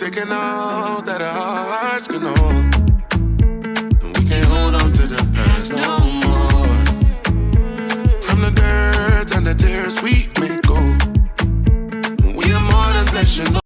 taking all that our hearts can hold. And we can't hold on to the past no more. From the dirt and the tears we may go. We are more than flesh and